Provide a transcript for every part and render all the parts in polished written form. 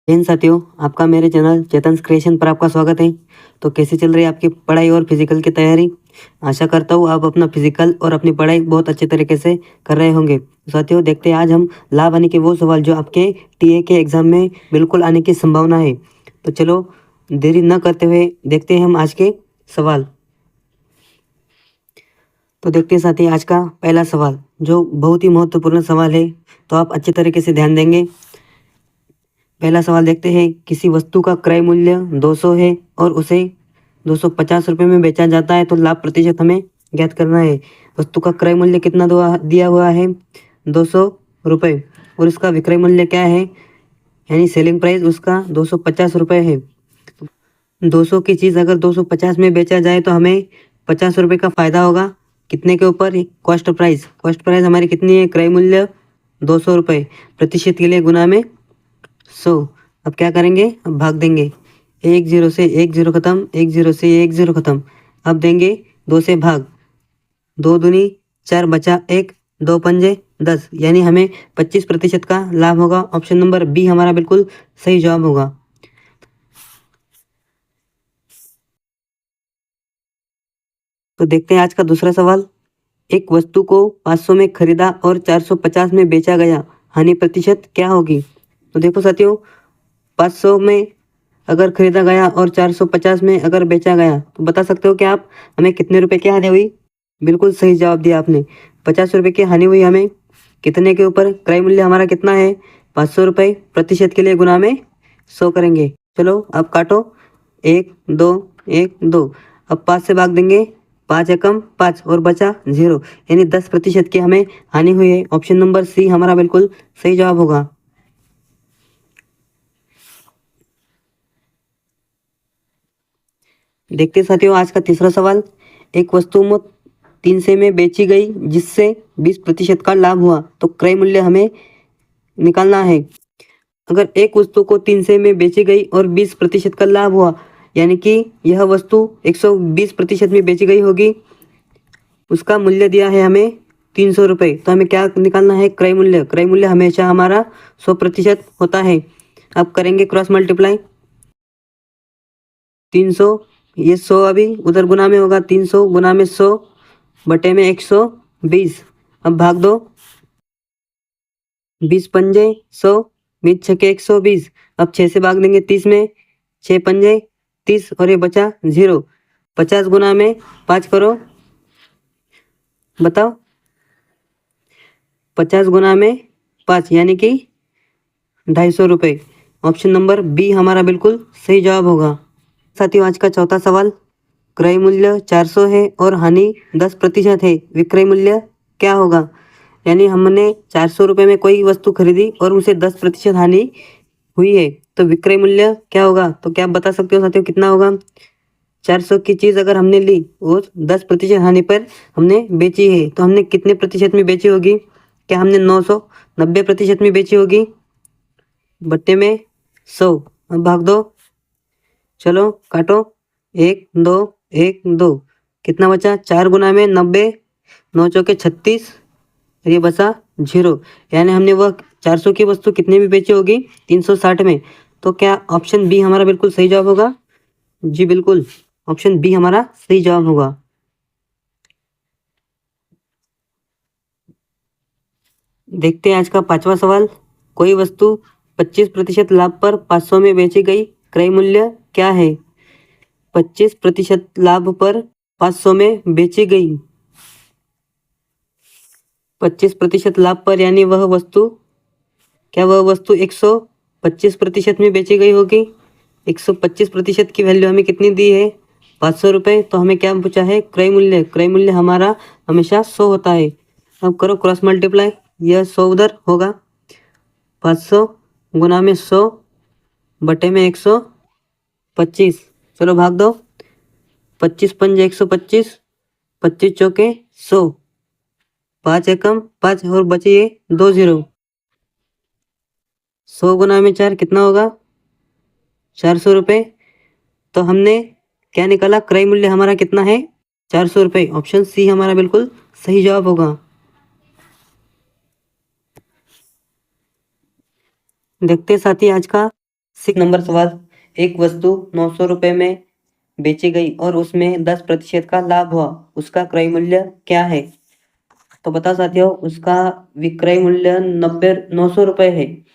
इन साथियों, आपका मेरे चैनल चेतन्स क्रिएशन पर आपका स्वागत है। तो कैसे चल रही है आपकी पढ़ाई और फिजिकल की तैयारी? आशा करता हूँ आप अपना फिजिकल और अपनी पढ़ाई बहुत अच्छे तरीके से कर रहे होंगे। तो साथियों, देखते हैं आज हम लाभ आने के वो सवाल जो आपके टीए के एग्जाम में बिल्कुल आने की संभावना है। तो चलो देरी न करते हुए देखते हैं हम आज के सवाल। तो देखते हैं साथी आज का पहला सवाल जो बहुत ही महत्वपूर्ण सवाल है, तो आप अच्छे तरीके से ध्यान देंगे। पहला सवाल देखते हैं, किसी वस्तु का क्रय मूल्य 200 है और उसे 250 रुपये में बेचा जाता है, तो लाभ प्रतिशत हमें ज्ञात करना है। वस्तु का क्रय मूल्य कितना दिया हुआ है? 200 रुपये, और उसका विक्रय मूल्य क्या है, यानी सेलिंग प्राइस उसका 250 रुपये है। 200 की चीज़ अगर 250 में बेचा जाए तो हमें 50 रुपये का फ़ायदा होगा। कितने के ऊपर? कॉस्ट प्राइस हमारी कितनी है? क्रय मूल्य 200 रुपये, प्रतिशत के लिए गुना में 100। अब क्या करेंगे? अब भाग देंगे। एक जीरो से एक जीरो खत्म, एक जीरो से एक जीरो खत्म। अब देंगे 2 से भाग, 2 दूनी 4 बचा 1, 2 पंजे 10, यानी हमें 25% का लाभ होगा। ऑप्शन नंबर बी हमारा बिल्कुल सही जवाब होगा। तो देखते हैं आज का दूसरा सवाल। एक वस्तु को 500 में खरीदा और 450 में बेचा गया, हानि प्रतिशत क्या होगी? तो देखो साथियों, 500 में अगर खरीदा गया और 450 में अगर बेचा गया, तो बता सकते हो कि आप हमें कितने रुपए की हानि हुई? बिल्कुल सही जवाब दिया आपने, 50 रुपये की हानि हुई हमें। कितने के ऊपर? क्रय मूल्य हमारा कितना है? 500 रुपये, प्रतिशत के लिए गुना में 100 करेंगे। चलो अब काटो, 1 2 1 2। अब 5 से भाग देंगे, 5 एकम 5 और बचा 0, यानी 10% की हमें हानि हुई है। ऑप्शन नंबर सी हमारा बिल्कुल सही जवाब होगा। देखते साथियों आज का तीसरा सवाल। एक वस्तु 300 में बेची गई जिससे 20% का लाभ हुआ, तो क्रय मूल्य हमें निकालना है। अगर एक वस्तु को 300 में बेची गई और 20% का लाभ हुआ, यानी कि यह वस्तु 120% में बेची गई होगी। उसका मूल्य दिया है हमें 300 रुपये, तो हमें क्या निकालना है? क्रय मूल्य। क्रय मूल्य हमेशा हमारा 100% होता है। अब करेंगे क्रॉस मल्टीप्लाई। 300, ये 100 अभी उधर गुना में होगा, 300 गुना में 100 बटे में 120। अब भाग दो, 20 पंजे 100, 20 छके 120। अब 6 से भाग देंगे 30 में, 6 पंजे 30 और ये बचा 0। 50 गुना में 5 करो, बताओ। 50 गुना में 5 यानी कि 250 रुपये। ऑप्शन नंबर बी हमारा बिल्कुल सही जवाब होगा। साथियों आज का चौथा सवाल। क्रय मूल्य 400 है और हानि 10% है, विक्रय मूल्य क्या होगा? यानी हमने 400 रुपये में कोई वस्तु खरीदी और उसे 10% हानि हुई है, तो विक्रय मूल्य क्या होगा? तो क्या आप बता सकते हो साथियों कितना होगा? 400 की चीज़ अगर हमने ली और 10% हानि पर हमने बेची है, तो हमने कितने प्रतिशत में बेची होगी? क्या हमने 990% में बेची होगी? बट्टे में 100। अब भाग दो, चलो काटो, 1 2 1 2। कितना बचा? 4 गुना में 90, 9 चौके 36, और ये बचा 0, यानी हमने वह 400 की वस्तु कितने में बेची होगी? 360 में। तो क्या ऑप्शन बी हमारा बिल्कुल सही जवाब होगा? जी बिल्कुल, ऑप्शन बी हमारा सही जवाब होगा। देखते हैं आज का पांचवा सवाल। कोई वस्तु 25% लाभ पर 500 में बेची गई, क्रय मूल्य क्या है? 25% लाभ पर 500 में बेची गई, 25% लाभ पर, यानी वह वस्तु, क्या वह वस्तु 125% में बेची गई होगी? 125% की वैल्यू हमें कितनी दी है? 500 रुपये। तो हमें क्या पूछा है? क्रय मूल्य। क्रय मूल्य हमारा हमेशा 100 होता है। अब करो क्रॉस मल्टीप्लाई, यह 100 उधर होगा, 500 गुना में 100 बटे में 125। चलो भाग दो, 25 पंजे 125, 25 चौके 100, 5 एकम 5 और बचे ये 2 0। 100 गुना में 4 कितना होगा? 400 रुपये। तो हमने क्या निकाला? क्रय मूल्य हमारा कितना है? 400 रुपये। ऑप्शन सी हमारा बिल्कुल सही जवाब होगा। देखते हैं साथी आज का 6 नंबर सवाल, एक वस्तु 900 रुपये में बेची गई और उसमें 10% का लाभ हुआ, उसका क्रय मूल्य क्या है? तो बताओ साथियों, उसका विक्रय मूल्य 900 रुपये है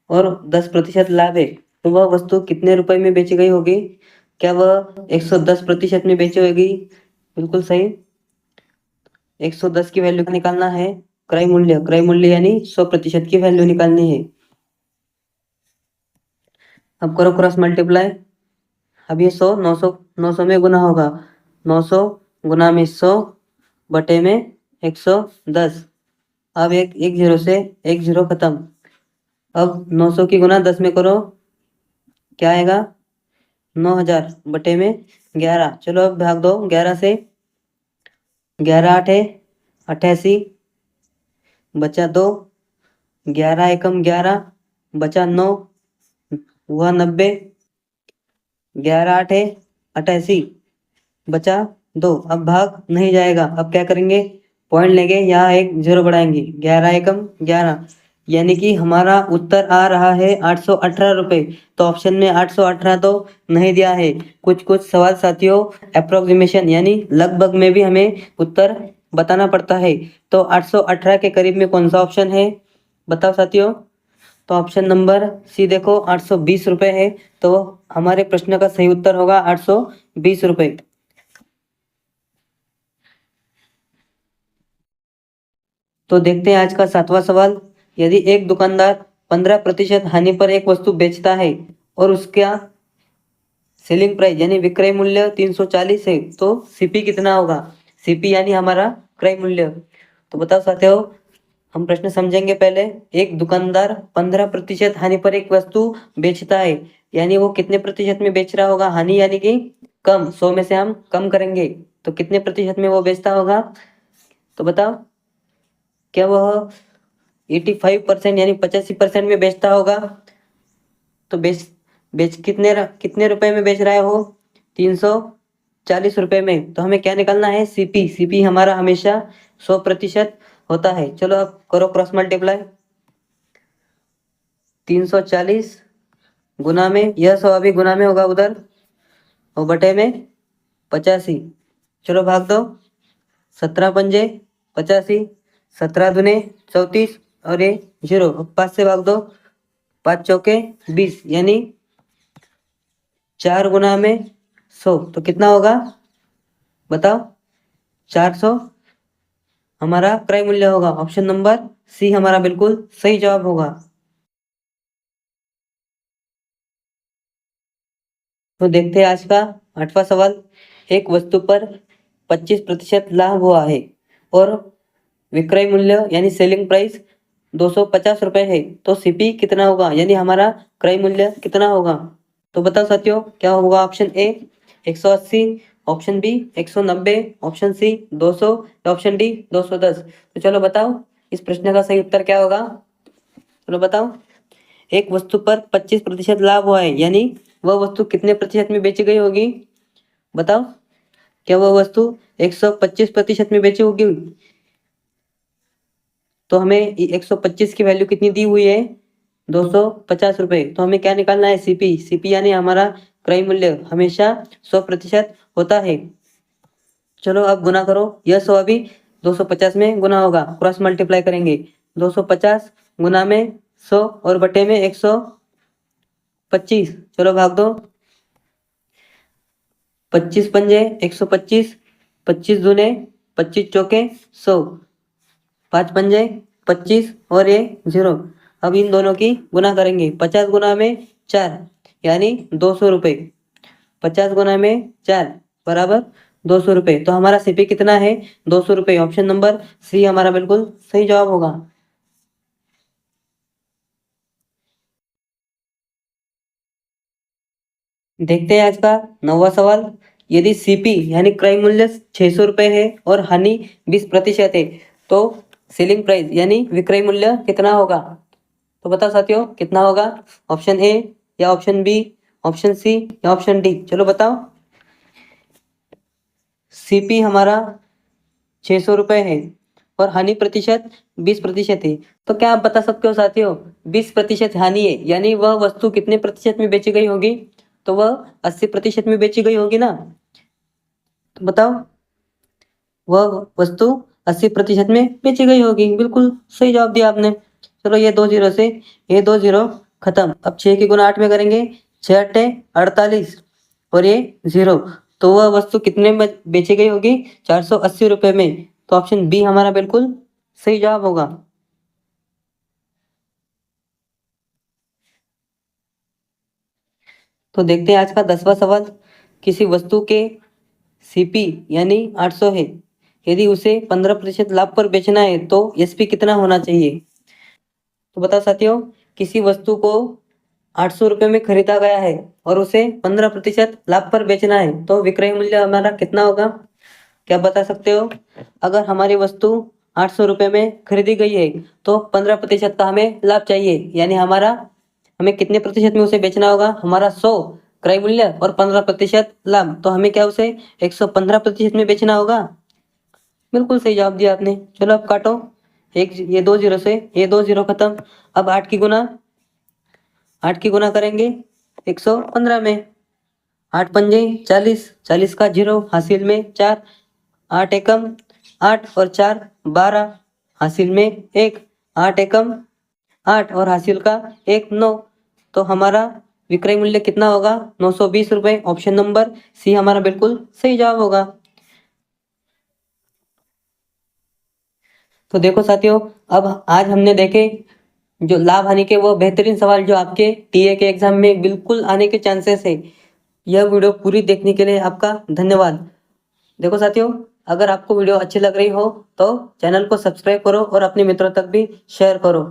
और 10% लाभ है, तो वह वस्तु कितने रुपए में बेची गई होगी? क्या वह 110% में बेची होगी? बिल्कुल सही। 110 की वैल्यू निकालना है, क्रय मूल्य यानी 100% की वैल्यू निकालनी है। अब करो क्रॉस मल्टीप्लाई। अब ये 100 900 में गुना होगा, 900 गुना में 100 बटे में 110। अब एक जीरो से एक जीरो खत्म। अब 900 की गुना 10 में करो, क्या आएगा? 9000 बटे में 11। चलो अब भाग दो 11 से, 11 8 88 बचा 2, 11 एकम 11 बचा 9 हुआ 90, 11 8 88 बचा 2। अब भाग नहीं जाएगा, अब क्या करेंगे? पॉइंट लेंगे, यहाँ एक जीरो बढ़ाएंगे, 11 एकम 11, यानी कि हमारा उत्तर आ रहा है 818 रुपये। तो ऑप्शन में 818 तो नहीं दिया है, कुछ कुछ सवाल साथियों अप्रोक्सीमेशन यानी लगभग में भी हमें उत्तर बताना पड़ता है। तो 818 के करीब में कौन सा ऑप्शन है, बताओ साथियों? तो ऑप्शन नंबर सी देखो, 820 रुपये है, तो हमारे प्रश्न का सही उत्तर होगा 820 रुपये। तो देखते हैं आज का 7वां सवाल, यदि एक दुकानदार 15% हानि पर एक वस्तु बेचता है और उसका सेलिंग प्राइस यानी विक्रय मूल्य 340 है, तो सीपी कितना होगा? सीपी यानी हमारा क्रय मूल्य। तो बताओ साथियों, हम प्रश्न समझेंगे पहले। एक दुकानदार 15% हानि पर एक वस्तु बेचता है, यानी वो कितने प्रतिशत में बेच रहा होगा? हानि यानी कि कम, 100 में से हम कम करेंगे तो कितने प्रतिशत में वो बेचता होगा? तो बताओ, क्या वह 85% यानी 85% में बेचता होगा? तो बेच बेच कितने रुपए में बेच रहा है वो? 340 रुपये में। तो हमें क्या निकालना है? सीपी। सीपी हमारा हमेशा 100% होता है। चलो अब करो क्रॉस मल्टीप्लाई। 340 गुना में, यह 100 अभी गुना में होगा उधर, और बटे में 85। चलो भाग दो, 17 पंजे 85, 17 दूने 34 और ये 0। 5 से भाग दो, 5 चौके 20, यानी 4 गुना में 100, तो कितना होगा बताओ? 400 हमारा क्रय मूल्य होगा। ऑप्शन नंबर सी हमारा बिल्कुल सही जवाब होगा। तो देखते हैं आज का 8वां सवाल, एक वस्तु पर 25% लाभ हुआ है और विक्रय मूल्य यानी सेलिंग प्राइस 250 रुपये है, तो सीपी कितना होगा यानी हमारा क्रय मूल्य कितना होगा? तो बताओ साथियों, क्या होगा? Option A 180, option B 190, option C 200, option D 210। तो चलो बताओ, इस प्रश्न का सही उत्तर क्या होगा? चलो बताओ, एक वस्तु पर 25% लाभ हुआ है, यानी वह वस्तु कितने प्रतिशत में बेची गई होगी? बताओ, क्या वह वस्तु 125% में बेची होगी? तो हमें 125 की वैल्यू कितनी दी हुई है? 250 रुपये। तो हमें क्या निकालना है? सीपी। सीपी यानी हमारा क्रय मूल्य हमेशा 100% होता है। चलो अब गुना करो, यह 100 अभी 250 में गुना होगा, क्रॉस मल्टीप्लाई करेंगे, 250 गुना में 100 और बटे में 125। चलो भाग दो, 25 पंजे 125, 25 दूने 25 चौके 100, 5 पंजे 25 और ये 0। अब इन दोनों की गुना करेंगे, 50 गुना में 4 यानी 200 रुपये, 50 गुना में 4 बराबर 200 रुपये। तो हमारा सीपी कितना है? 200 रुपये। ऑप्शन नंबर सी हमारा बिल्कुल सही जवाब होगा। देखते हैं आज का 9वां सवाल, यदि सीपी यानी क्रय मूल्य 600 रुपये है और हानि 20% है, तो सेलिंग प्राइस यानी विक्रय मूल्य कितना होगा? तो बताओ साथियों, कितना होगा? ऑप्शन ए या ऑप्शन बी, ऑप्शन सी या ऑप्शन डी? चलो बताओ। सीपी हमारा 600 रुपये है और हानि प्रतिशत 20% है, तो क्या आप बता सकते हो साथियों, 20% हानि है, यानी वह वस्तु कितने प्रतिशत में बेची गई होगी? तो वह 80% में बेची गई होगी ना। तो बताओ, वह वस्तु 80% में बेची गई होगी। बिल्कुल सही जवाब दिया आपने। चलो ये 2 जीरो से ये 2 जीरो खत्म। अब 6 की गुना 8 में करेंगे, 6 अट्ठे 48 और ये 0, तो वह वस्तु कितने में बेची गई होगी? 480 रुपये में। तो ऑप्शन बी हमारा बिल्कुल सही जवाब होगा। तो देखते हैं आज का 10वां सवाल। किसी वस्तु के सीपी यानी 800 है, यदि उसे 15% लाभ पर बेचना है तो एसपी कितना होना चाहिए? तो बताओ साथियों, किसी वस्तु को 800 रुपये में खरीदा गया है और उसे 15% लाभ पर बेचना है, तो विक्रय मूल्य हमारा कितना होगा? क्या बता सकते हो? अगर हमारी वस्तु 800 रुपये में खरीदी गई है तो 15% का हमें लाभ चाहिए, यानी हमें कितने प्रतिशत में उसे बेचना होगा? हमारा 100 क्रय मूल्य और 15% लाभ, तो हमें क्या उसे 115% में बेचना होगा। बिल्कुल सही जवाब दिया आपने। चलो अब काटो, ये 2 जीरो से ये 2 जीरो खत्म। अब 8 की गुना करेंगे 115 में। 8 पंजे 40, 40 का 0 हासिल में 4, 8 एकम 8 और 4 12 हासिल में 1, 8 एकम 8 और हासिल का 1 9, तो हमारा विक्रय मूल्य कितना होगा? 920 रुपये। ऑप्शन नंबर सी हमारा बिल्कुल सही जवाब होगा। तो देखो साथियों, अब आज हमने देखे जो लाभ हानि के वो बेहतरीन सवाल जो आपके टीए के एग्जाम में बिल्कुल आने के चांसेस है। यह वीडियो पूरी देखने के लिए आपका धन्यवाद। देखो साथियों, अगर आपको वीडियो अच्छी लग रही हो तो चैनल को सब्सक्राइब करो और अपने मित्रों तक भी शेयर करो।